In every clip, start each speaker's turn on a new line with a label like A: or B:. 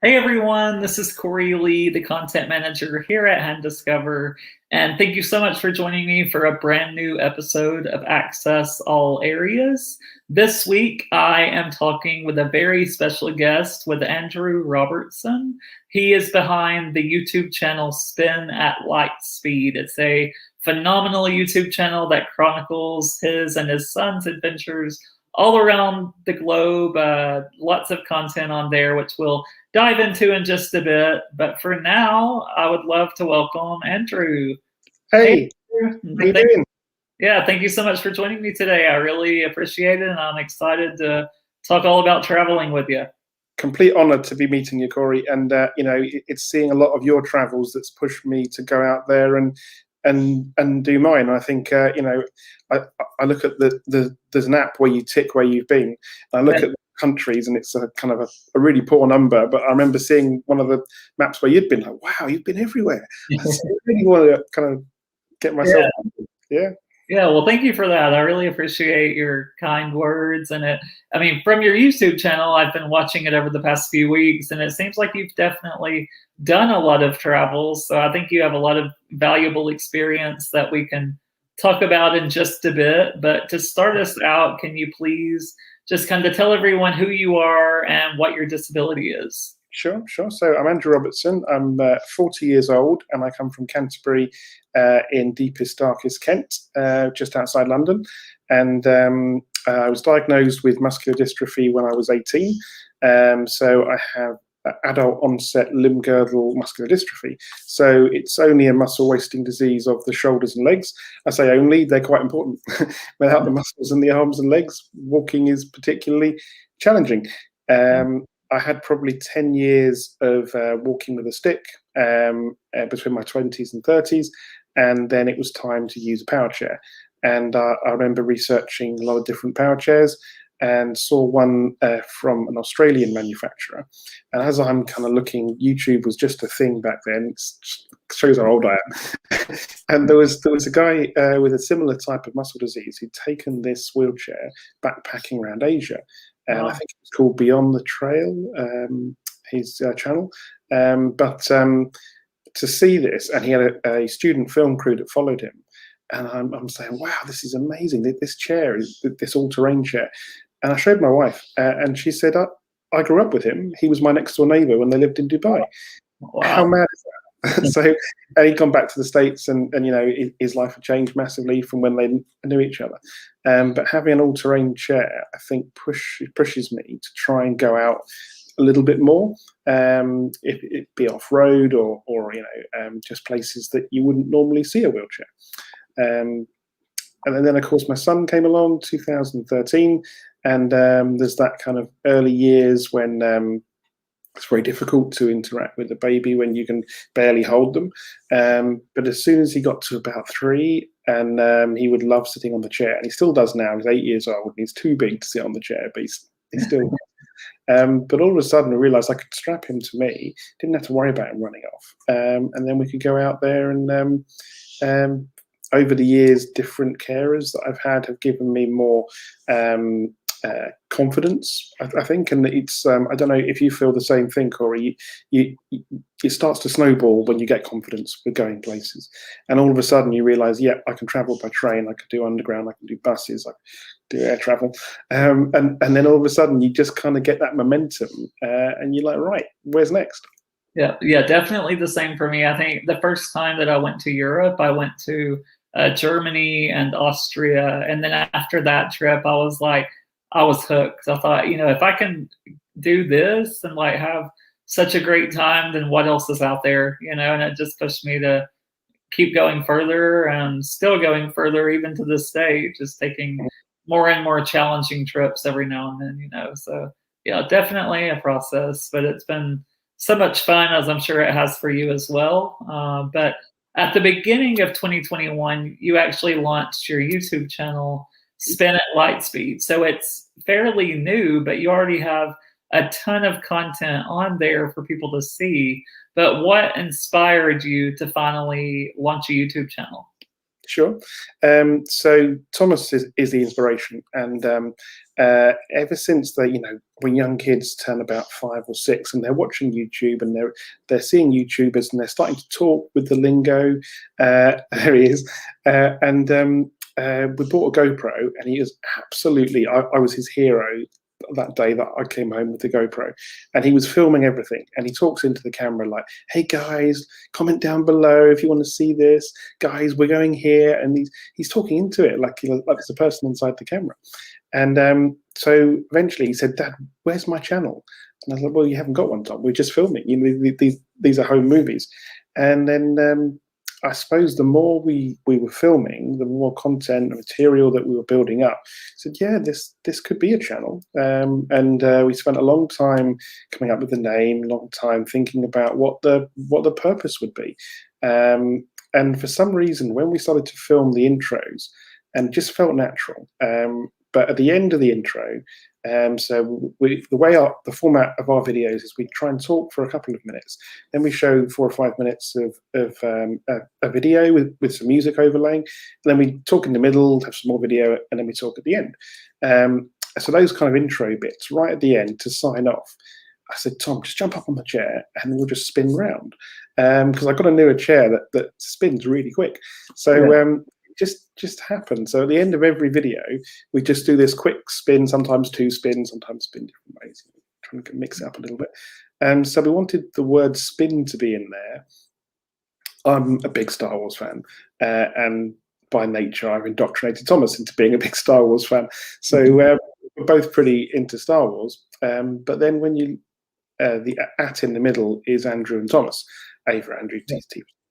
A: Hey everyone, this is Cory Lee, the content manager here at Hand Discover, and thank you so much for joining me for a brand new episode of Access All Areas. This week, I am talking with a very special guest with Andrew Robertson. He is behind the YouTube channel Spin at Lightspeed. It's a phenomenal YouTube channel that chronicles his and his son's adventures all around the globe. Lots of content on there, which we'll dive into in just a bit. But for now, I would love to welcome Andrew. Hey,
B: Hey, how you doing?
A: yeah, thank you so much for joining me today. I really appreciate it, and I'm excited to talk all about traveling with you.
B: Complete honor to be meeting you, Cory. And it's seeing a lot of your travels that's pushed me to go out there and do mine. I think I look at there's an app where you tick where you've been. And I look at the countries, and it's a kind of a really poor number. But I remember seeing one of the maps where you'd been like, "Wow, you've been everywhere." I really want to kind of get myself. Yeah.
A: Yeah, well, thank you for that. I really appreciate your kind words. I mean, from your YouTube channel, I've been watching it over the past few weeks, and it seems like you've definitely done a lot of travels. So I think you have a lot of valuable experience that we can talk about in just a bit. But to start us out, can you please just kind of tell everyone who you are and what your disability is?
B: Sure. So I'm Andrew Robertson. I'm 40 years old, and I come from Canterbury in deepest, darkest Kent, just outside London. And I was diagnosed with muscular dystrophy when I was 18. So I have adult onset limb girdle muscular dystrophy. So it's only a muscle wasting disease of the shoulders and legs. I say only, they're quite important. Without the muscles in the arms and legs, walking is particularly challenging. I had probably 10 years of walking with a stick between my 20s and 30s, and then it was time to use a power chair. And I remember researching a lot of different power chairs and saw one from an Australian manufacturer. And as I'm kind of looking, YouTube was just a thing back then. It shows how old I am. And there was a guy with a similar type of muscle disease who'd taken this wheelchair backpacking around Asia. And I think it's called Beyond the Trail, his channel. But to see this, and he had a student film crew that followed him. And I'm saying, wow, this is amazing. This chair is this all-terrain chair. And I showed my wife, and she said, I grew up with him. He was my next door neighbor when they lived in Dubai.
A: Wow.
B: How mad is that? So he'd gone back to the States, and his life had changed massively from when they knew each other. But having an all-terrain chair, I think, pushes me to try and go out a little bit more, if it be off-road or just places that you wouldn't normally see a wheelchair. And then, of course, my son came along, 2013, and there's that kind of early years when it's very difficult to interact with a baby when you can barely hold them. But as soon as he got to about 3, and he would love sitting on the chair, and he still does now. He's 8 years old, and he's too big to sit on the chair, but he's still. But all of a sudden, I realised I could strap him to me, didn't have to worry about him running off, and then we could go out there and. Over the years, different carers that I've had have given me more confidence, I think, and it's I don't know if you feel the same thing, Cory. It starts to snowball when you get confidence with going places, and all of a sudden you realise, yeah, I can travel by train, I can do underground, I can do buses, I can do air travel, and then all of a sudden you just kind of get that momentum, and you're like, right, where's next?
A: Yeah, definitely the same for me. I think the first time that I went to Europe, I went to Germany and Austria, and then after that trip, I was hooked. I thought, if I can do this and like have such a great time, then what else is out there, and it just pushed me to keep going further and still going further, even to this day, just taking more and more challenging trips every now and then. So yeah, definitely a process, but it's been so much fun, as I'm sure it has for you as well. But at the beginning of 2021, you actually launched your YouTube channel, Spin at Lightspeed. So it's fairly new, but you already have a ton of content on there for people to see. But what inspired you to finally launch a YouTube channel?
B: sure. So Thomas is the inspiration, and ever since when young kids turn about 5 or 6 and they're watching YouTube and they're seeing YouTubers and they're starting to talk with the lingo. There he is, and we bought a GoPro, and he is absolutely. I was his hero that day that I came home with the GoPro, and he was filming everything, and he talks into the camera like, "Hey guys, comment down below if you want to see this, guys, we're going here," and he's talking into it like it's a person inside the camera. And so eventually he said, "Dad, where's my channel?" And I was like, "Well, you haven't got one, Tom. We're just filming. These are home movies." And then I suppose the more we were filming, the more content and material that we were building up. I said, "Yeah, this could be a channel." And we spent a long time coming up with the name, a long time thinking about what the purpose would be. And for some reason, when we started to film the intros, and it just felt natural. But at the end of the intro, the format of our videos is we try and talk for a couple of minutes, then we show 4 or 5 minutes of a video with some music overlaying, and then we talk in the middle, have some more video, and then we talk at the end. So those kind of intro bits right at the end to sign off. I said, "Tom, just jump up on the chair and we'll just spin round," because I got a newer chair that spins really quick. So just happened. So at the end of every video, we just do this quick spin, sometimes 2 spins, sometimes spin different ways, trying to mix it up a little bit. So we wanted the word spin to be in there. I'm a big Star Wars fan, and by nature, I've indoctrinated Thomas into being a big Star Wars fan. So we're both pretty into Star Wars. But then when the at in the middle is Andrew and Thomas, A for Andrew, T.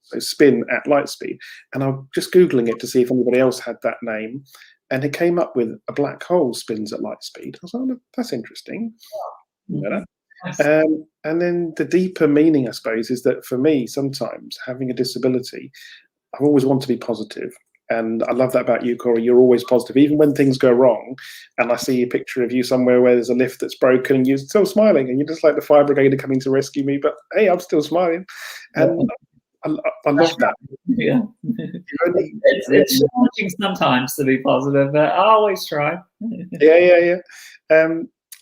B: So spin at Lightspeed. And I'm just Googling it to see if anybody else had that name. And it came up with a black hole spins at Lightspeed. I was like, "Oh, that's interesting." And then the deeper meaning, I suppose, is that for me, sometimes having a disability, I've always wanted to be positive. And I love that about you, Cory. You're always positive, even when things go wrong. And I see a picture of you somewhere where there's a lift that's broken, and you're still smiling, and you're just like the fire brigade coming to rescue me. But hey, I'm still smiling, and I love that.
A: Yeah, it's challenging sometimes to be positive, but I always try.
B: Yeah.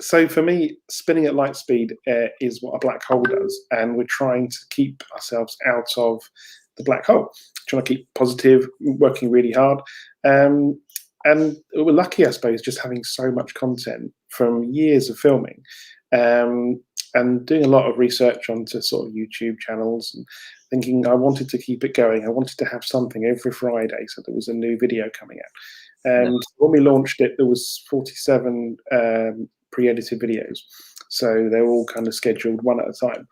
B: So for me, spinning at Lightspeed is what a black hole does, and we're trying to keep ourselves out of the black hole, trying to keep positive, working really hard. And we're lucky, I suppose, just having so much content from years of filming, and doing a lot of research onto sort of YouTube channels, and thinking I wanted to keep it going. I wanted to have something every Friday, so there was a new video coming out. And when we launched it, there was 47 pre-edited videos, so they were all kind of scheduled one at a time.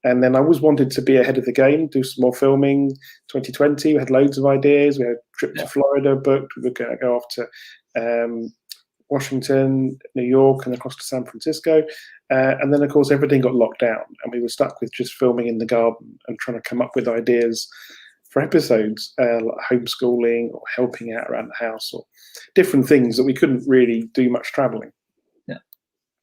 B: And then I always wanted to be ahead of the game, do some more filming. 2020, we had loads of ideas. We had a trip to Florida booked. We were going to go off to Washington, New York, and across to San Francisco. And then, of course, everything got locked down, and we were stuck with just filming in the garden and trying to come up with ideas for episodes, like homeschooling or helping out around the house, or different things that we couldn't really do much traveling.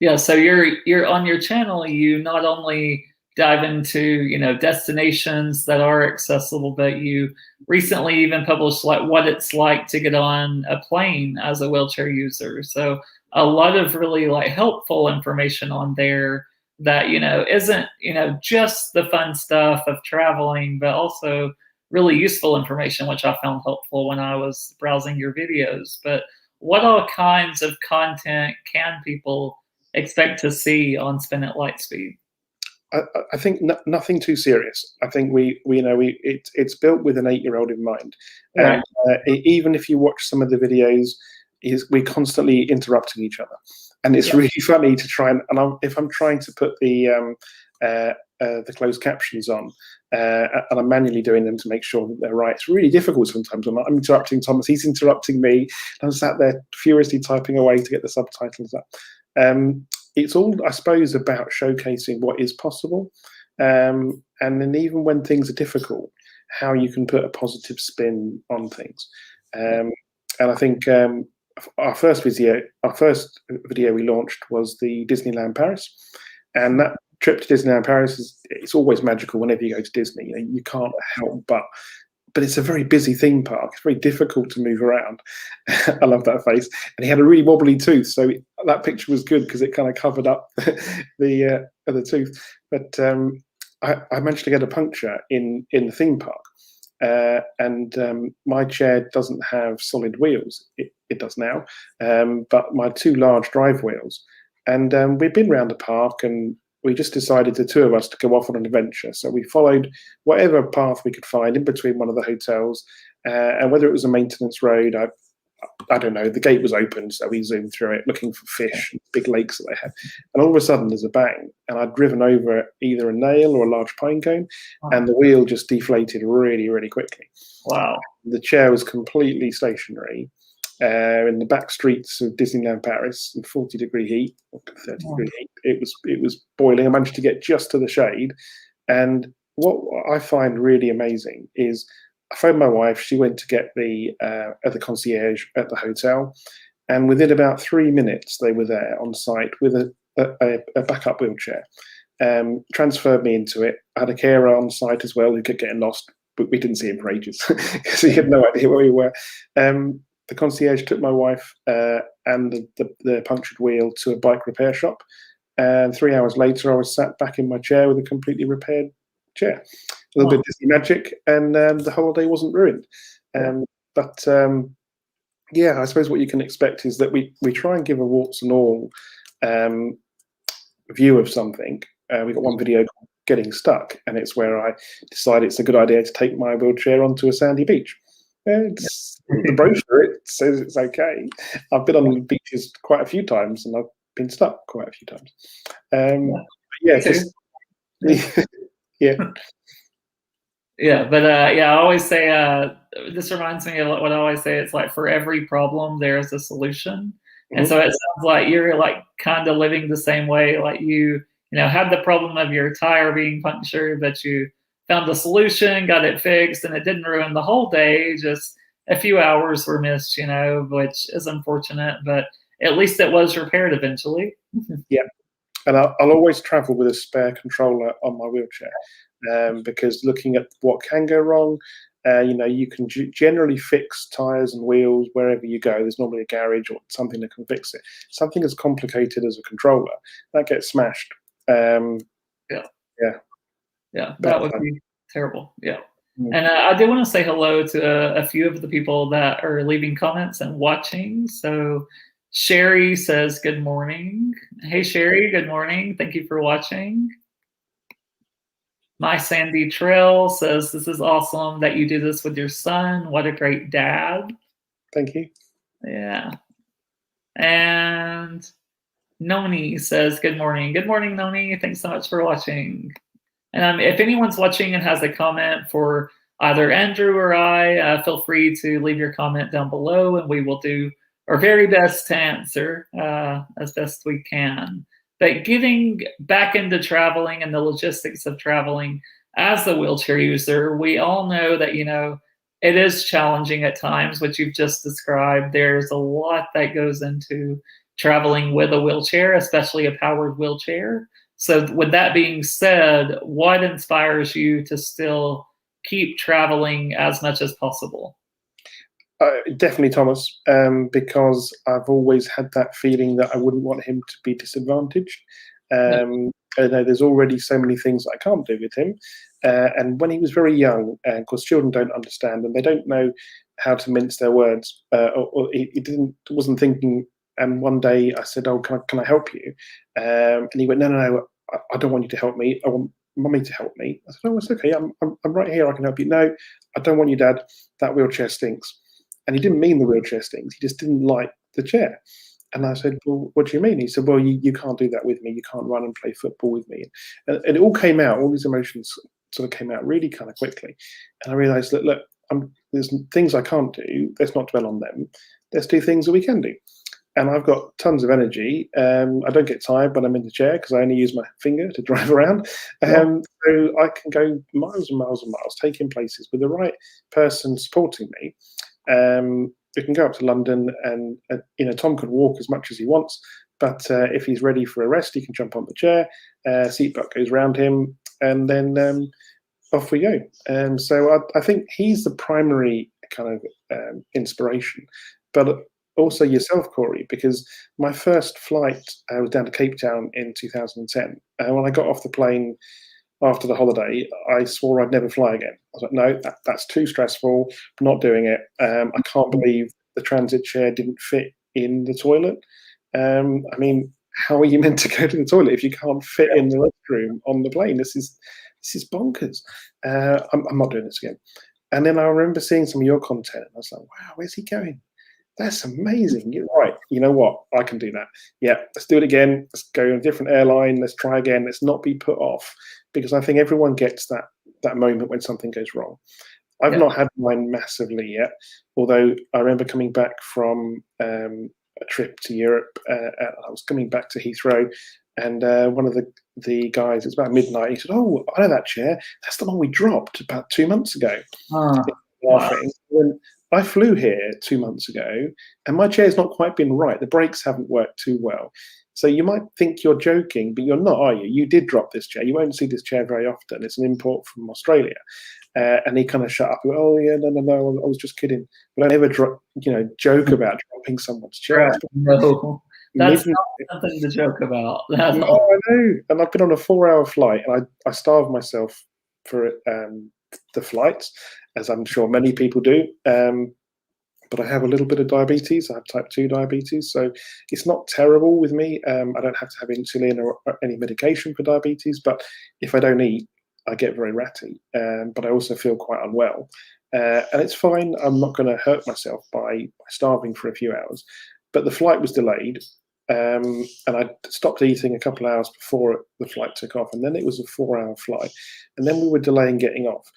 A: Yeah. So you're on your channel. You not only dive into destinations that are accessible, but you recently even published like what it's like to get on a plane as a wheelchair user. So a lot of really like helpful information on there that isn't just the fun stuff of traveling, but also really useful information, which I found helpful when I was browsing your videos. But what all kinds of content can people expect to see on Spin at Lightspeed?
B: I think nothing too serious. I think it's built with an 8-year-old in mind.
A: Right.
B: Even if you watch some of the videos, we're constantly interrupting each other, and it's really funny to try and if I'm trying to put the closed captions on, and I'm manually doing them to make sure that they're right. It's really difficult sometimes. I'm interrupting Thomas, he's interrupting me, and I'm sat there furiously typing away to get the subtitles up. It's all, I suppose, about showcasing what is possible, and then even when things are difficult, how you can put a positive spin on things. And I think our first video we launched was the Disneyland Paris, and that trip to Disneyland Paris it's always magical whenever you go to Disney. You can't help but but it's a very busy theme park. It's very difficult to move around. I love that face. And he had a really wobbly tooth, so that picture was good because it kind of covered up the tooth. But I managed to get a puncture in the theme park. And my chair doesn't have solid wheels. It does now, but my two large drive wheels. And we've been around the park, and we just decided, the two of us, to go off on an adventure. So we followed whatever path we could find in between one of the hotels, and whether it was a maintenance road, I don't know. The gate was open, so we zoomed through it, looking for fish, big lakes that they had. And all of a sudden, there's a bang, and I'd driven over either a nail or a large pine cone, and the wheel just deflated really, really quickly.
A: Wow.
B: The chair was completely stationary in the back streets of Disneyland Paris, in 40-degree heat, or 30-degree heat. It was boiling. I managed to get just to the shade, and what I find really amazing is, I phoned my wife. She went to get the concierge at the hotel, and within about 3 minutes, they were there on site with a backup wheelchair. Transferred me into it. I had a carer on site as well who kept getting lost, but we didn't see him for ages because he had no idea where we were. The concierge took my wife and the punctured wheel to a bike repair shop, and 3 hours later, I was sat back in my chair with a completely repaired chair. A little bit of Disney magic, and the holiday wasn't ruined. But yeah, I suppose what you can expect is that we try and give a warts and all view of something. We got one video called Getting Stuck, and it's where I decide it's a good idea to take my wheelchair onto a sandy beach. It's the brochure, it says it's okay. I've been on beaches quite a few times, and I've been stuck quite a few times. Yeah.
A: Yeah, but yeah, I always say, this reminds me of what I always say. It's like, for every problem, there is a solution. And so it sounds like you're like kind of living the same way. Like you had the problem of your tire being punctured, but you found the solution, got it fixed, and it didn't ruin the whole day. Just a few hours were missed, which is unfortunate, but at least it was repaired eventually.
B: Yeah. And I'll always travel with a spare controller on my wheelchair, because looking at what can go wrong, you can generally fix tires and wheels wherever you go. There's normally a garage or something that can fix it. Something as complicated as a controller, that gets smashed.
A: Yeah, that would be terrible. Yeah. And I do want to say hello to a few of the people that are leaving comments and watching. So Sherry says, good morning. Hey, Sherry, good morning. Thank you for watching. My Sandy Trail says, this is awesome that you do this with your son. What a great dad.
B: Thank you.
A: Yeah. And Noni says, good morning. Good morning, Noni. Thanks so much for watching. And if anyone's watching and has a comment for either Andrew or I, feel free to leave your comment down below, and we will do our very best to answer as best we can. But getting back into traveling and the logistics of traveling as a wheelchair user, we all know that, it is challenging at times, which you've just described. There's a lot that goes into traveling with a wheelchair, especially a powered wheelchair. So with that being said, what inspires you to still keep traveling as much as possible?
B: Definitely Thomas, because I've always had that feeling that I wouldn't want him to be disadvantaged. There's already so many things I can't do with him. And when he was very young, and of course children don't understand, and they don't know how to mince their words, or he wasn't thinking. And one day I said, "Oh, can I help you?" And he went, "No, I don't want you to help me. I want Mummy to help me." I said, "Oh, it's okay. I'm right here. I can help you." "No, I don't want you, Dad. That wheelchair stinks." And he didn't mean the wheelchair stinks. He just didn't like the chair. And I said, "Well, what do you mean?" He said, "Well, you can't do that with me. You can't run and play football with me." And it all came out. All these emotions sort of came out really kind of quickly. And I realized that, look, there's things I can't do. Let's not dwell on them. Let's do things that we can do. And I've got tons of energy. I don't get tired when I'm in the chair because I only use my finger to drive around. So I can go miles and miles and miles, taking places with the right person supporting me. We can go up to London, and Tom can walk as much as he wants, but if he's ready for a rest, he can jump on the chair. Seatbelt goes around him, and then off we go. So I think he's the primary kind of inspiration, but also yourself, Cory, because my first flight was down to Cape Town in 2010. When I got off the plane after the holiday, I swore I'd never fly again. I was like, no, that's too stressful. I'm not doing it. I can't believe the transit chair didn't fit in the toilet. I mean, how are you meant to go to the toilet if you can't fit in the restroom on the plane? This is bonkers. I'm not doing this again. And then I remember seeing some of your content, and I was like, wow, where's he going? That's amazing. You're right. You know what? I can do that. Yeah, let's do it again. Let's go on a different airline. Let's try again. Let's not be put off, because I think everyone gets that moment when something goes wrong. I've not had mine massively yet, although I remember coming back from a trip to Europe. I was coming back to Heathrow, and one of the guys, it's about midnight, he said, oh, I know that chair. That's the one we dropped about 2 months ago. Laughing. When I flew here 2 months ago, and my chair's not quite been right. The brakes haven't worked too well. So you might think you're joking, but you're not, are you? You did drop this chair. You won't see this chair very often. It's an import from Australia. And he kind of shut up. He went, oh, yeah, no, I was just kidding. But I never joke about dropping someone's chair.
A: Right. No, that's not something to joke about.
B: No, I know. And I've been on a 4-hour flight, and I starved myself for the flights, as I'm sure many people do. But I have a little bit of diabetes. I have type 2 diabetes, so it's not terrible with me. I don't have to have insulin or any medication for diabetes, but if I don't eat, I get very ratty. But I also feel quite unwell. And it's fine. I'm not going to hurt myself by starving for a few hours. But the flight was delayed, and I stopped eating a couple of hours before the flight took off, and then it was a 4-hour flight, and then we were delaying getting off.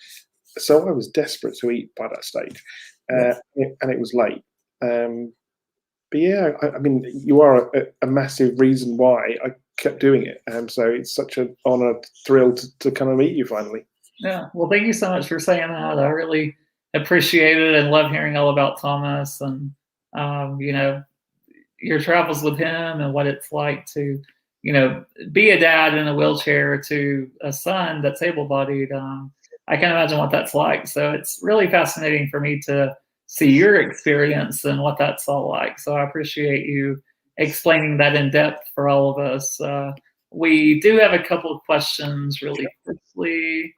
B: So I was desperate to eat by that stage, and it was late. But yeah, I mean, you are a massive reason why I kept doing it, and so it's such an honor, thrill to kind of meet you finally.
A: Yeah, well, thank you so much for saying that. I really appreciate it and love hearing all about Thomas and your travels with him and what it's like to be a dad in a wheelchair to a son that's able-bodied. I can imagine what that's like. So it's really fascinating for me to see your experience and what that's all like. So I appreciate you explaining that in depth for all of us. We do have a couple of questions really quickly.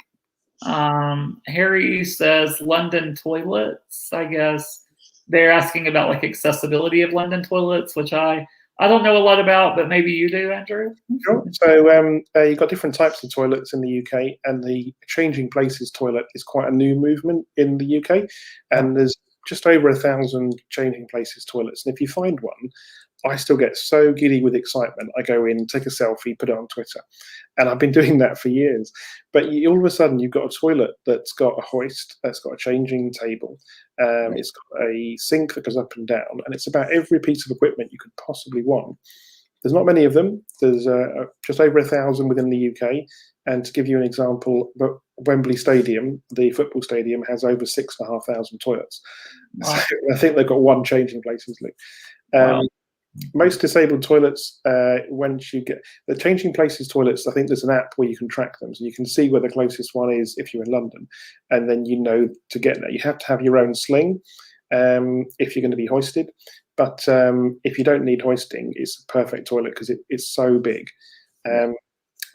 A: Harry says London toilets. I guess they're asking about like accessibility of London toilets, which I don't know a lot about, but maybe you do, Andrew.
B: Sure. So you've got different types of toilets in the UK, and the changing places toilet is quite a new movement in the UK, and there's just over 1,000 changing places toilets. And if you find one, I still get so giddy with excitement. I go in, take a selfie, put it on Twitter. And I've been doing that for years. But all of a sudden, you've got a toilet that's got a hoist, that's got a changing table. It's got a sink that goes up and down. And it's about every piece of equipment you could possibly want. There's not many of them. There's just over 1,000 within the UK. And to give you an example, but Wembley Stadium, the football stadium, has over 6,500 toilets. Wow. So I think they've got one changing places. Wow. Most disabled toilets, once you get the changing places toilets, I think there's an app where you can track them, so you can see where the closest one is if you're in London, and then you know to get there. You have to have your own sling if you're going to be hoisted, but if you don't need hoisting, it's a perfect toilet because it's so big.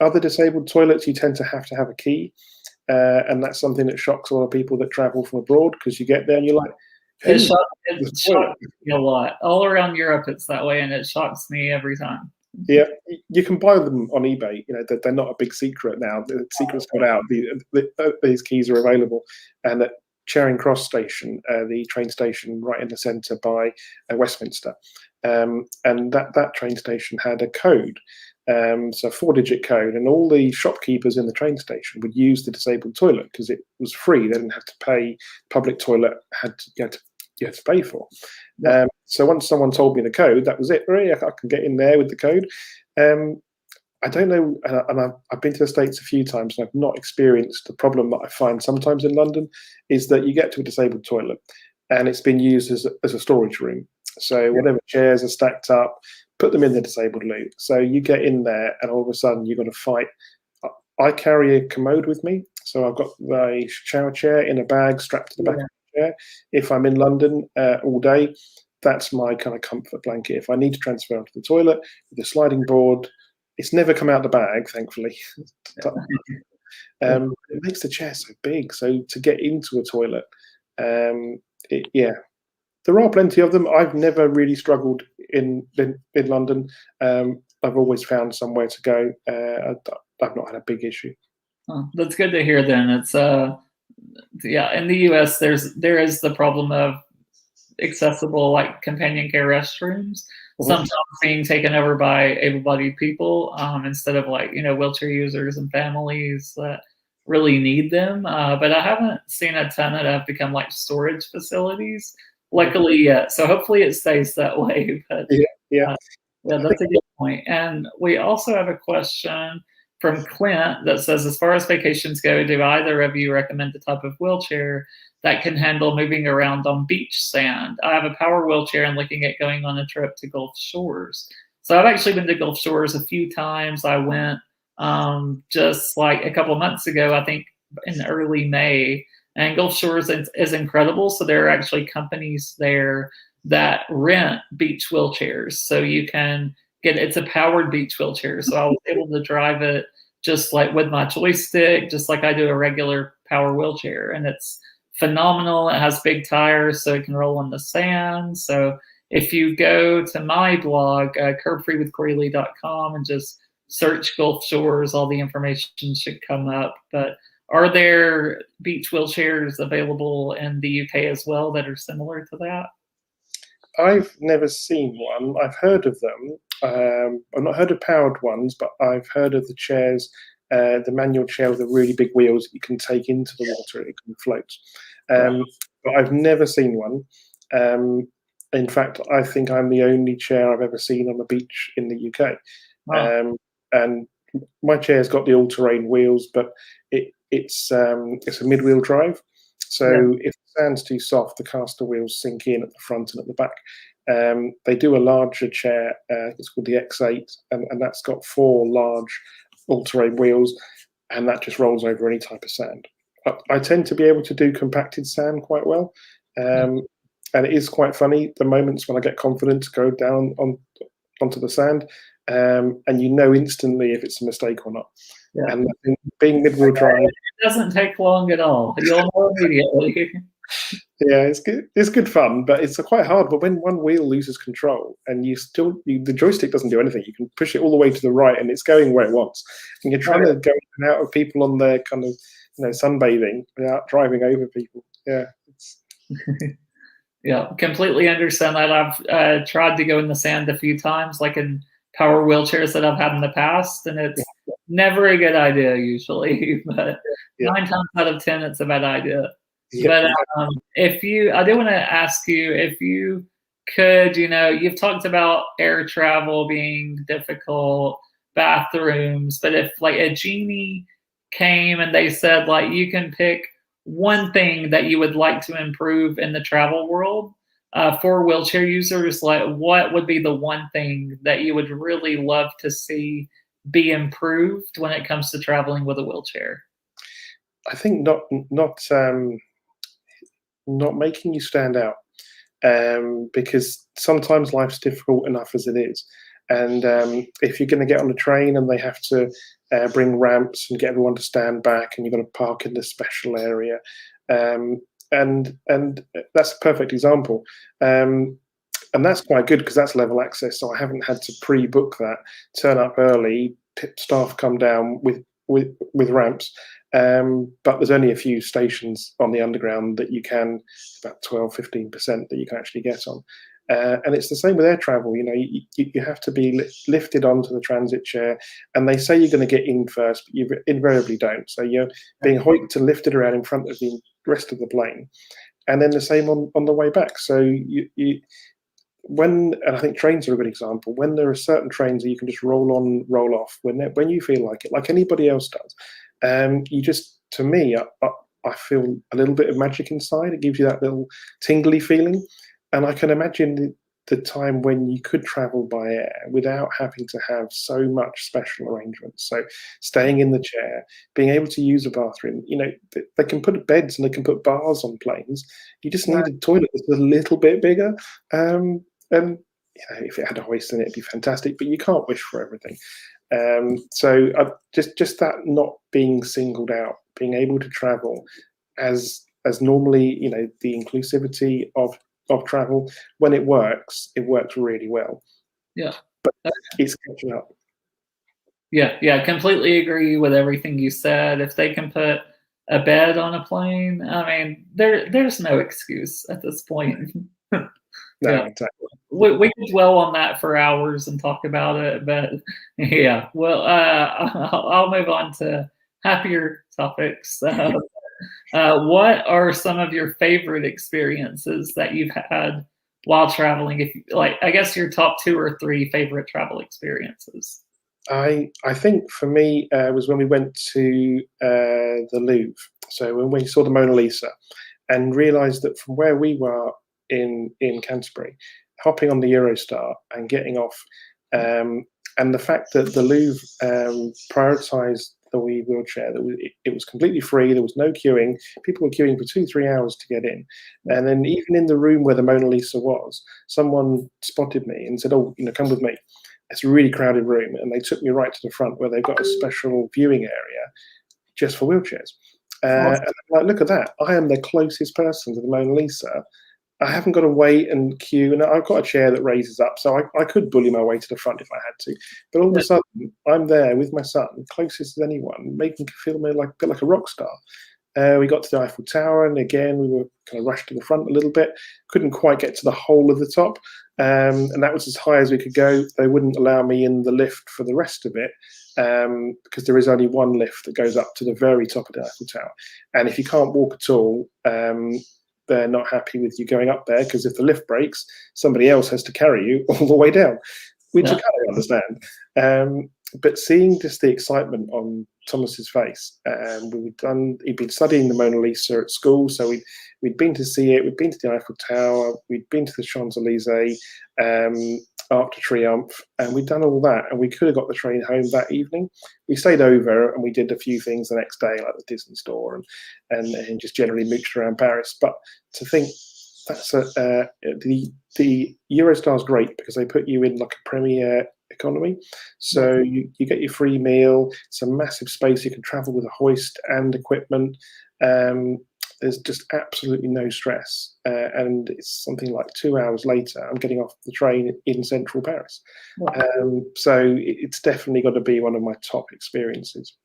B: Other disabled toilets, you tend to have a key, and that's something that shocks a lot of people that travel from abroad, because you get there and you're like,
A: it shocks me a lot. All around Europe, it's that way, and it shocks me every time.
B: Yeah, you can buy them on eBay. They're not a big secret now. The secret's got out. These keys are available, and at Charing Cross station, the train station right in the centre by Westminster, and that train station had a code. So a 4-digit code, and all the shopkeepers in the train station would use the disabled toilet because it was free. They didn't have to pay. Public toilet you had to pay for. So once someone told me the code, that was it. Really, I can get in there with the code. I don't know, and I've been to the States a few times, and I've not experienced the problem that I find sometimes in London, is that you get to a disabled toilet, and it's been used as a storage room. So whatever chairs are stacked up, put them in the disabled loop. So you get in there, and all of a sudden you've got to fight. I carry a commode with me, So I've got my shower chair in a bag strapped to the back of the chair. If I'm in London all day, that's my kind of comfort blanket. If I need to transfer onto the toilet with the sliding board, it's never come out the bag, thankfully. It makes the chair so big. So to get into a toilet, yeah, there are plenty of them. I've never really struggled in London. I've always found somewhere to go. I've not had a big issue.
A: Oh, that's good to hear. Then it's yeah. In the U.S., there is the problem of accessible like companion care restrooms sometimes being taken over by able-bodied people instead of like wheelchair users and families that really need them. But I haven't seen a ton that have become like storage facilities. Luckily, yet. So hopefully it stays that way. But
B: yeah,
A: yeah, that's a good point. And we also have a question from Clint that says, as far as vacations go, do either of you recommend the type of wheelchair that can handle moving around on beach sand? I have a power wheelchair and looking at going on a trip to Gulf Shores. So I've actually been to Gulf Shores a few times. I went just like a couple months ago, I think in early May, and Gulf Shores is incredible. So there are actually companies there that rent beach wheelchairs. So you can it's a powered beach wheelchair. So I was able to drive it just like with my joystick, just like I do a regular power wheelchair. And it's phenomenal. It has big tires, so it can roll on the sand. So if you go to my blog, curbfreewithcorylee.com, and just search Gulf Shores, all the information should come up. But are there beach wheelchairs available in the UK as well that are similar to that?
B: I've never seen one. I've heard of them. I've not heard of powered ones, but I've heard of the chairs, the manual chair with the really big wheels that you can take into the water and it can float. But I've never seen one. In fact, I think I'm the only chair I've ever seen on the beach in the UK. Wow. And my chair's got the all-terrain wheels, but it's a mid-wheel drive. So if the sand's too soft, the caster wheels sink in at the front and at the back. They do a larger chair. It's called the X8, and that's got 4 large all-terrain wheels, and that just rolls over any type of sand. I tend to be able to do compacted sand quite well, and it is quite funny the moments when I get confident to go down onto the sand, and instantly if it's a mistake or not. Yeah. And I think being mid-wheel drive,
A: it doesn't take long at all. You'll know immediately.
B: Yeah, it's good. It's good fun, but it's quite hard. But when one wheel loses control and the joystick doesn't do anything, you can push it all the way to the right and it's going where it wants. And you're trying to go in and out of people on their kind of sunbathing without driving over people. Yeah,
A: yeah, completely understand that. I've tried to go in the sand a few times, like in power wheelchairs that I've had in the past, and it's never a good idea usually. But 9 times out of 10, it's a bad idea. Yeah. But I do want to ask you if you could, you've talked about air travel being difficult, bathrooms, but if like a genie came and they said like you can pick one thing that you would like to improve in the travel world for wheelchair users, like what would be the one thing that you would really love to see be improved when it comes to traveling with a wheelchair?
B: I think not making you stand out, because sometimes life's difficult enough as it is. And if you're going to get on a train and they have to bring ramps and get everyone to stand back, and you've got to park in this special area, and that's a perfect example. And that's quite good because that's level access. So I haven't had to pre-book that. Turn up early, staff come down with ramps. But there's only a few stations on the underground that you can, about 12-15% that you can actually get on. And it's the same with air travel. You have to be lifted onto the transit chair, and they say you're going to get in first, but you invariably don't. So you're being hoiked and lifted around in front of the rest of the plane, and then the same on the way back. So and I think trains are a good example. When there are certain trains that you can just roll on, roll off when you feel like it, like anybody else does. To me, I feel a little bit of magic inside. It gives you that little tingly feeling. And I can imagine the time when you could travel by air without having to have so much special arrangements. So staying in the chair, being able to use a bathroom, they can put beds and they can put bars on planes. You just need a toilet that's a little bit bigger. And if it had a hoist in it, it'd be fantastic, but you can't wish for everything. So just that not being singled out, being able to travel as normally, the inclusivity of travel, when it works really well.
A: Yeah.
B: But it's catching up.
A: Yeah, completely agree with everything you said. If they can put a bed on a plane, I mean, there's no excuse at this point.
B: No,
A: Yeah.
B: exactly.
A: We could dwell on that for hours and talk about it, but yeah. Well, I'll move on to happier topics. What are some of your favorite experiences that you've had while traveling? If like, I guess your top 2 or 3 favorite travel experiences.
B: I think for me was when we went to the Louvre. So when we saw the Mona Lisa and realised that from where we were in Canterbury, hopping on the Eurostar and getting off, and the fact that the Louvre prioritised the wheelchair, that it was completely free, there was no queuing, people were queuing for 2-3 hours to get in, and then even in the room where the Mona Lisa was, someone spotted me and said, "Oh, come with me." It's a really crowded room, and they took me right to the front where they've got a special viewing area just for wheelchairs. And I'm like, look at that! I am the closest person to the Mona Lisa. I haven't got to wait and queue, and I've got a chair that raises up, so I could bully my way to the front if I had to. But all of a sudden, I'm there with my son, closest as anyone, making me feel like a bit like a rock star. We got to the Eiffel Tower, and again, we were kind of rushed to the front a little bit. Couldn't quite get to the whole of the top, and that was as high as we could go. They wouldn't allow me in the lift for the rest of it, because there is only one lift that goes up to the very top of the Eiffel Tower. And if you can't walk at all, they're not happy with you going up there, because if the lift breaks, somebody else has to carry you all the way down, which I kind of understand. But seeing just the excitement on Thomas's face, he'd been studying the Mona Lisa at school, so we'd been to see it, we'd been to the Eiffel Tower, we'd been to the Champs-Elysees, Arc de Triomphe, and we'd done all that, and we could have got the train home that evening. We stayed over and we did a few things the next day, like the Disney store and just generally mooched around Paris. But to think that's the Eurostar's great because they put you in like a premier economy, so you get your free meal. It's a massive space. You can travel with a hoist and equipment. There's just absolutely no stress, and it's something like 2 hours later I'm getting off the train in central Paris. So it's definitely got to be one of my top experiences.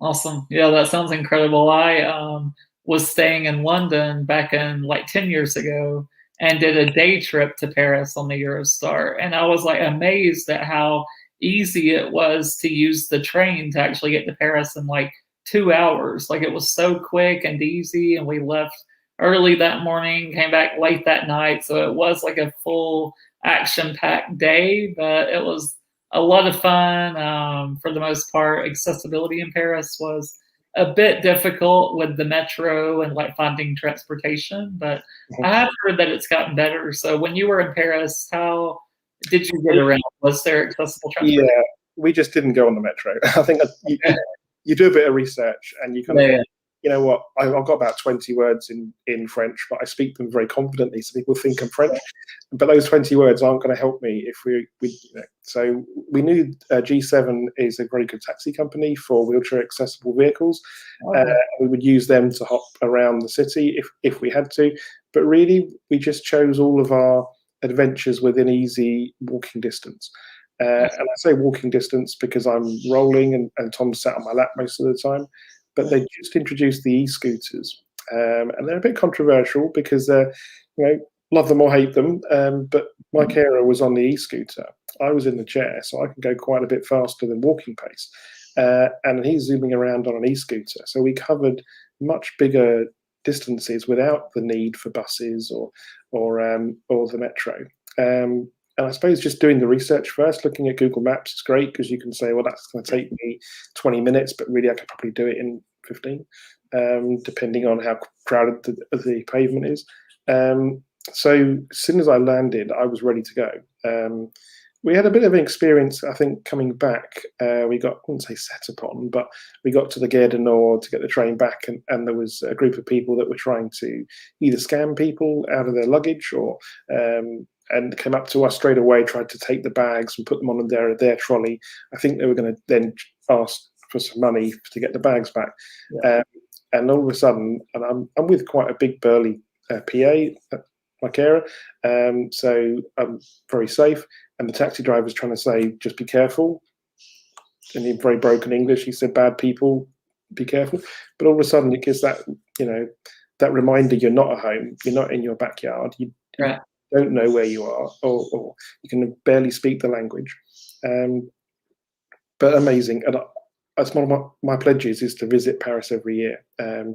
A: Awesome. Yeah, that sounds incredible. I was staying in London back in like 10 years ago and did a day trip to Paris on the Eurostar. And I was like amazed at how easy it was to use the train to actually get to Paris in like 2 hours. Like it was so quick and easy. And we left early that morning, came back late that night. So it was like a full action packed day, but it was a lot of fun. For the most part, accessibility in Paris was a bit difficult with the metro and like finding transportation, but I have heard that it's gotten better. So when you were in Paris, how did you get around? Was there accessible transportation?
B: Yeah, we just didn't go on the metro. I think you do a bit of research and you kind of, you know what, I've got about 20 words in French, but I speak them very confidently, so people think I'm French. But those 20 words aren't going to help me if we So we knew G7 is a very good taxi company for wheelchair accessible vehicles. We would use them to hop around the city if we had to. But really, we just chose all of our adventures within easy walking distance. And I say walking distance because I'm rolling and Tom sat on my lap most of the time. But they just introduced the e-scooters, and they're a bit controversial because love them or hate them. But my carer was on the e-scooter. I was in the chair, so I can go quite a bit faster than walking pace. And he's zooming around on an e-scooter. So we covered much bigger distances without the need for buses or the metro. And I suppose just doing the research first, looking at Google Maps is great because you can say, well, that's going to take me 20 minutes, but really I could probably do it in 15, depending on how crowded the pavement is. So as soon as I landed, I was ready to go. We had a bit of an experience, I think, coming back. We got, I wouldn't say set upon, but we got to the Gare du Nord to get the train back, and there was a group of people that were trying to either scam people out of their luggage or and came up to us straight away, tried to take the bags and put them on their trolley. I think they were going to then ask for some money to get the bags back.
A: Yeah.
B: And all of a sudden, and I'm with quite a big burly PA, my carer, so I'm very safe. And the taxi driver was trying to say, just be careful. And in very broken English, he said, bad people, be careful. But all of a sudden, it gives that, that reminder you're not at home, you're not in your backyard, you don't know where you are, or you can barely speak the language. But amazing. And that's one of my pledges, is to visit Paris every year,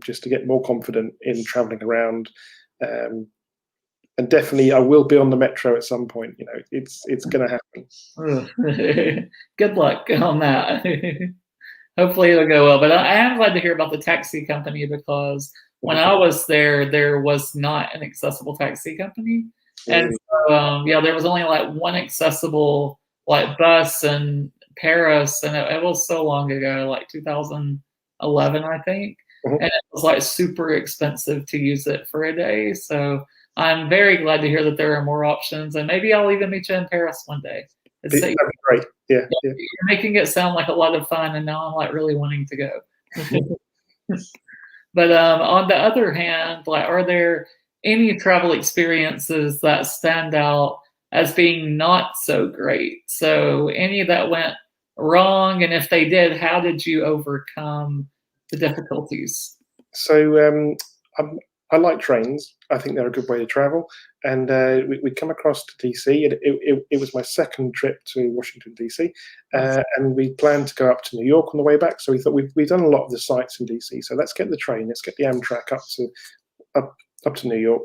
B: just to get more confident in traveling around. And definitely, I will be on the metro at some point. It's going to happen.
A: Good luck on that. Hopefully it'll go well. But I am glad to hear about the taxi company, because when I was there was not an accessible taxi company, and so, there was only like one accessible like bus in Paris, and it was so long ago, like 2011, I think, and it was like super expensive to use it for a day. So I'm very glad to hear that there are more options, and maybe I'll even meet you in Paris one day.
B: That'd be great. Yeah.
A: You're making it sound like a lot of fun, and now I'm like really wanting to go. But on the other hand, like, are there any travel experiences that stand out as being not so great? So any that went wrong, and if they did, how did you overcome the difficulties?
B: So I like trains. I think they're a good way to travel. And we come across to DC. It was my second trip to Washington, DC. And we planned to go up to New York on the way back. So we thought we've done a lot of the sites in DC. So let's get the train, let's get the Amtrak up to New York.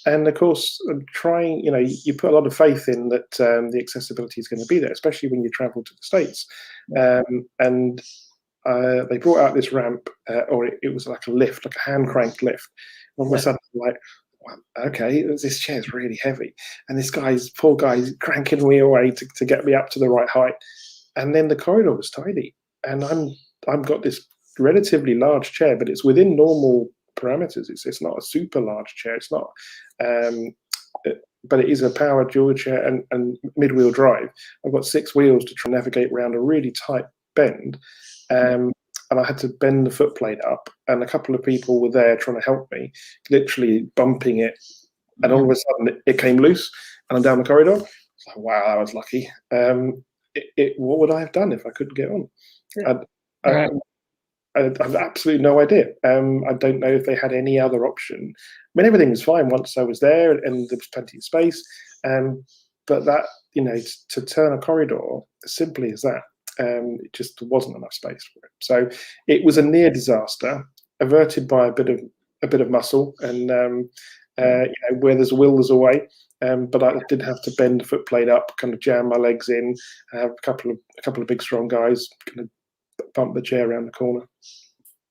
B: And of course, trying, you put a lot of faith in that the accessibility is going to be there, especially when you travel to the States. And they brought out this ramp, or it was like a lift, like a hand cranked lift. All of a sudden, I'm like, well, okay, this chair's really heavy, and this poor guy's cranking me away to get me up to the right height. And then the corridor was tiny, and I've got this relatively large chair, but it's within normal parameters. It's not a super large chair. It's not, but it is a powered dual chair and mid-wheel drive. I've got 6 wheels to try and navigate around a really tight bend. And I had to bend the footplate up, and a couple of people were there trying to help me, literally bumping it. And all of a sudden, it came loose, and I'm down the corridor. It's like, wow, I was lucky. What would I have done if I couldn't get on? I have absolutely no idea. I don't know if they had any other option. I mean, everything was fine once I was there, and there was plenty of space. But that, to turn a corridor as simply as that, it just wasn't enough space for it. So it was a near disaster, averted by a bit of muscle, and where there's a will, there's a way. But I did have to bend the footplate up, kind of jam my legs in, have a couple of big strong guys kind of bump the chair around the corner.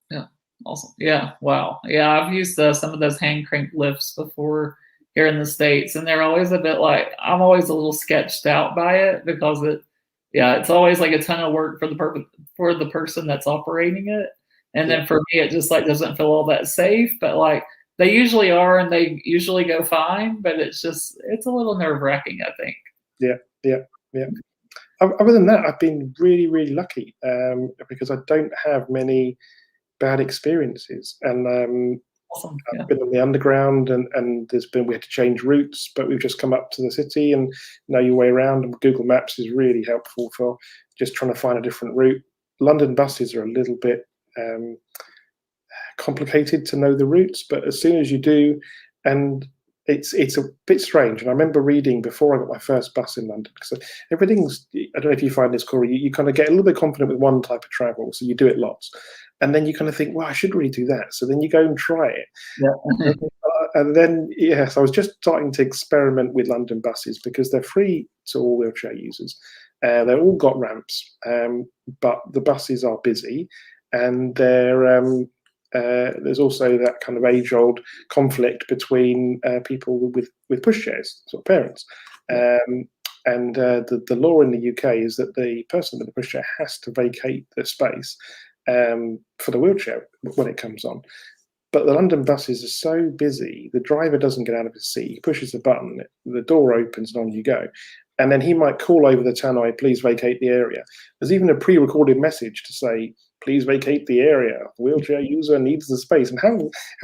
A: Yeah, awesome. Yeah, wow. Yeah, I've used some of those hand crank lifts before here in the States, and they're always a bit like, I'm always a little sketched out by it, because it's always like a ton of work for the person that's operating it. And then for me, it just like doesn't feel all that safe, but like they usually are, and they usually go fine, but it's a little nerve wracking, I think.
B: Yeah. Other than that, I've been really, really lucky, because I don't have many bad experiences. And
A: Awesome.
B: I've been on the underground, and we had to change routes, but we've just come up to the city and know your way around. And Google Maps is really helpful for just trying to find a different route. London buses are a little bit complicated to know the routes, but as soon as you do, and it's a bit strange. And I remember reading before I got my first bus in London, because everything's, I don't know if you find this, Cory, you kind of get a little bit confident with one type of travel, so you do it lots. And then you kind of think, well, I should really do that. So then you go and try it.
A: Yeah.
B: And then, yes, I was just starting to experiment with London buses, because they're free to all wheelchair users. They've all got ramps, but the buses are busy, and they're there's also that kind of age-old conflict between people with pushchairs, sort of parents. And the law in the UK is that the person with the pushchair has to vacate the space for the wheelchair when it comes on. But the London buses are so busy, the driver doesn't get out of his seat. He pushes the button, the door opens, and on you go. And then he might call over the tannoy, please vacate the area. There's even a pre-recorded message to say, please vacate the area. The wheelchair user needs the space. And how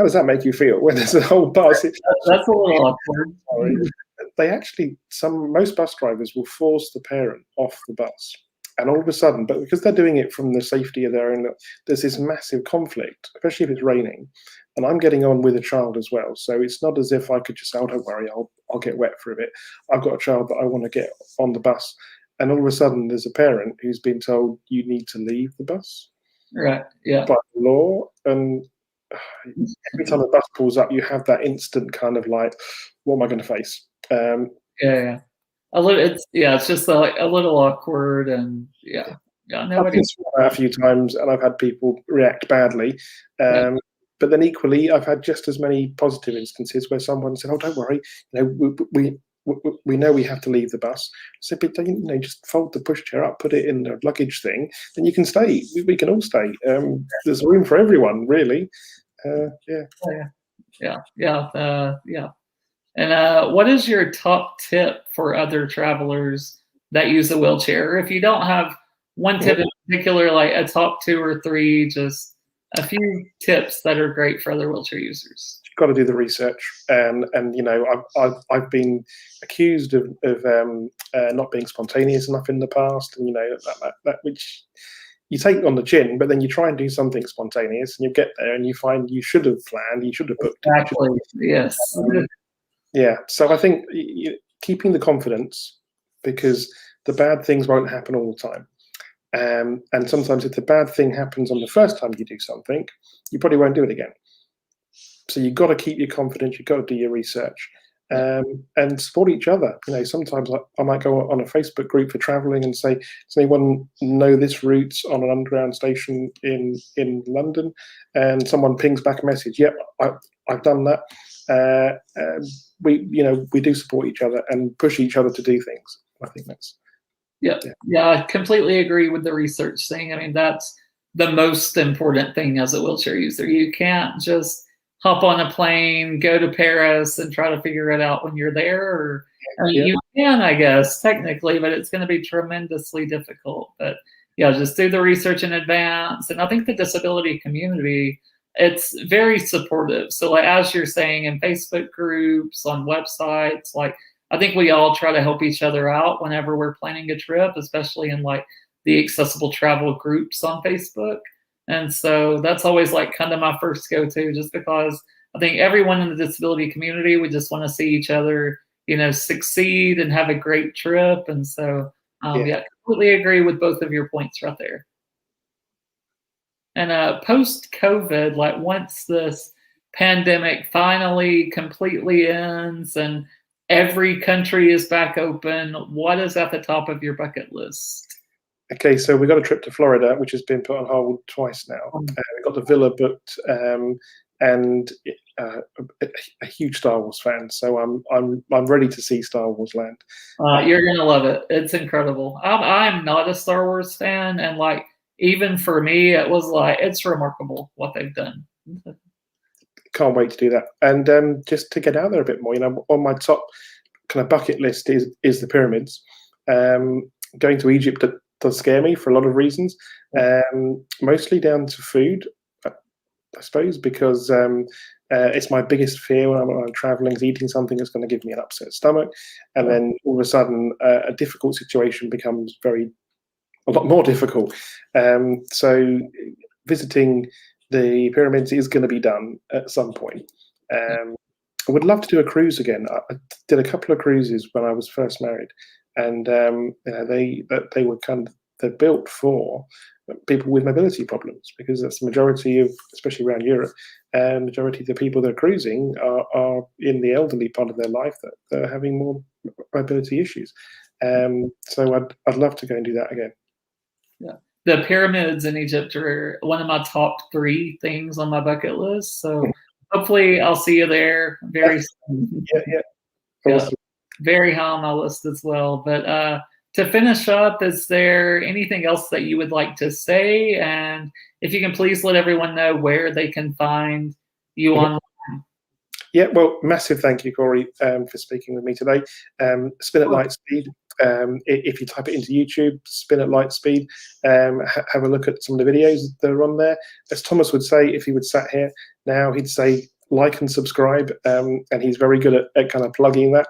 B: does that make you feel when there's a whole bus?
A: That's a little awkward.
B: Sorry. They actually, most bus drivers will force the parent off the bus. And all of a sudden, but because they're doing it from the safety of their own, there's this massive conflict, especially if it's raining. And I'm getting on with a child as well. So it's not as if I could just say, oh, don't worry, I'll get wet for a bit. I've got a child that I want to get on the bus. And all of a sudden, there's a parent who's been told you need to leave the bus.
A: Right, yeah.
B: By law. And every time the bus pulls up, you have that instant kind of like, what am I going to face?
A: Yeah. It's just like a little awkward, and yeah.
B: I've been sworn out a few times, and I've had people react badly. But then equally, I've had just as many positive instances where someone said, "Oh, don't worry, we know we have to leave the bus." I said, "But just fold the pushchair up, put it in the luggage thing, then you can stay. We can all stay. There's room for everyone, really."
A: Yeah. And what is your top tip for other travelers that use a wheelchair? If you don't have one tip in particular, like a top 2 or 3, just a few tips that are great for other wheelchair users.
B: You've got to do the research, and I've been accused of not being spontaneous enough in the past, and that which you take on the chin, but then you try and do something spontaneous, and you get there and you find you should have planned, you should have booked.
A: Exactly. Yes.
B: Yeah, so I think keeping the confidence, because the bad things won't happen all the time. And sometimes if the bad thing happens on the first time you do something, you probably won't do it again. So you've got to keep your confidence, you've got to do your research, and support each other. Sometimes I might go on a Facebook group for traveling and say, does anyone know this route on an underground station in London? And someone pings back a message, yep, I've done that. We do support each other and push each other to do things. I think that's
A: yeah, I completely agree with the research thing. I mean, that's the most important thing as a wheelchair user. You can't just hop on a plane, go to Paris, and try to figure it out when you're there. You can, I guess, technically, but it's going to be tremendously difficult. But yeah, just do the research in advance. And I think the disability community, it's very supportive. So like, as you're saying, in Facebook groups, on websites, like, I think we all try to help each other out whenever we're planning a trip, especially in like the accessible travel groups on Facebook. And so that's always like kind of my first go-to, just because I think everyone in the disability community, we just want to see each other, succeed and have a great trip. And so, completely agree with both of your points right there. And post-COVID, like once this pandemic finally completely ends and every country is back open, what is at the top of your bucket list?
B: Okay, so we got a trip to Florida, which has been put on hold twice now. We got the villa booked, and a huge Star Wars fan, so I'm ready to see Star Wars land.
A: You're gonna love it. It's incredible. I'm not a Star Wars fan, and like even for me, it was like it's remarkable what they've done.
B: Can't wait to do that, and just to get out there a bit more. On my top kind of bucket list is the pyramids. Going to Egypt does scare me for a lot of reasons, mostly down to food, I suppose, because it's my biggest fear when I'm traveling, is eating something that's going to give me an upset stomach, and then all of a sudden a difficult situation becomes a lot more difficult. So visiting the pyramids is going to be done at some point. I would love to do a cruise again. I did a couple of cruises when I was first married, and they were they're built for people with mobility problems, because that's the majority of, especially around Europe, majority of the people that are cruising are in the elderly part of their life that they're having more mobility issues. So I'd love to go and do that again.
A: Yeah. the pyramids in Egypt are one of my top 3 things on my bucket list. So hopefully I'll see you there very soon.
B: Yeah.
A: Yeah,
B: Awesome.
A: very high on my list as well. But to finish up, is there anything else that you would like to say? And if you can please let everyone know where they can find you online.
B: Yeah, well, massive thank you, Cory, for speaking with me today. Spin at Lightspeed. If you type it into YouTube, Spin at Lightspeed, have a look at some of the videos that are on there. As Thomas would say, if he would sat here now, he'd say like and subscribe, and he's very good at kind of plugging that.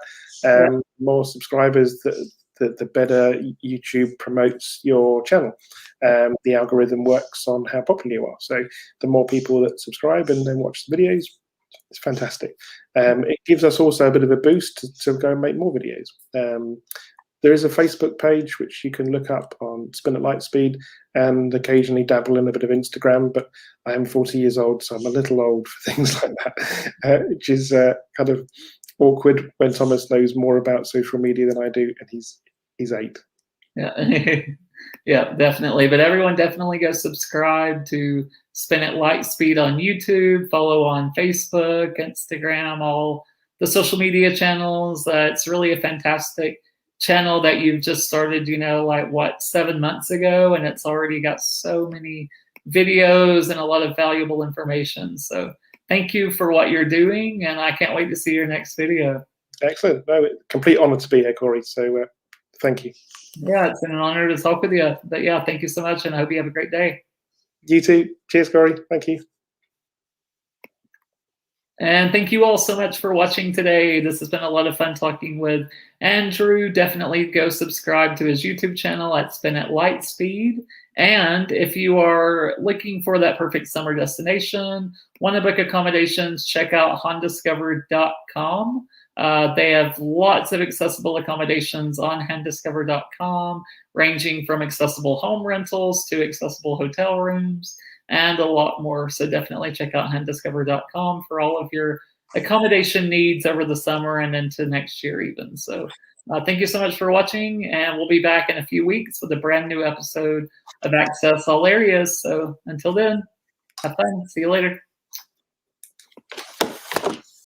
B: More subscribers, the better YouTube promotes your channel. The algorithm works on how popular you are. So the more people that subscribe and then watch the videos, it's fantastic. It gives us also a bit of a boost to go and make more videos. There is a Facebook page which you can look up on Spin at Lightspeed, and occasionally dabble in a bit of Instagram, but I am 40 years old, so I'm a little old for things like that, which is kind of awkward when Thomas knows more about social media than I do, and he's 8.
A: Yeah. Yeah, definitely. But everyone definitely go subscribe to Spin at Lightspeed on YouTube, follow on Facebook, Instagram, all the social media channels. It's really a fantastic channel that you've just started, like what, 7 months ago, and it's already got so many videos and a lot of valuable information. So thank you for what you're doing, and I can't wait to see your next video.
B: Excellent. No, complete honor to be here, Cory. So thank you.
A: Yeah, it's been an honor to talk with you. But yeah, thank you so much, and I hope you have a great day.
B: You too. Cheers, Cory. Thank you.
A: And thank you all so much for watching today. This has been a lot of fun talking with Andrew. Definitely go subscribe to his YouTube channel at Spin at Lightspeed. And if you are looking for that perfect summer destination, want to book accommodations, check out handiscover.com. They have lots of accessible accommodations on handiscover.com, ranging from accessible home rentals to accessible hotel rooms and a lot more. So definitely check out handiscover.com for all of your accommodation needs over the summer and into next year even. So thank you so much for watching, and we'll be back in a few weeks with a brand new episode of Access All Areas. So until then, have fun. See you later.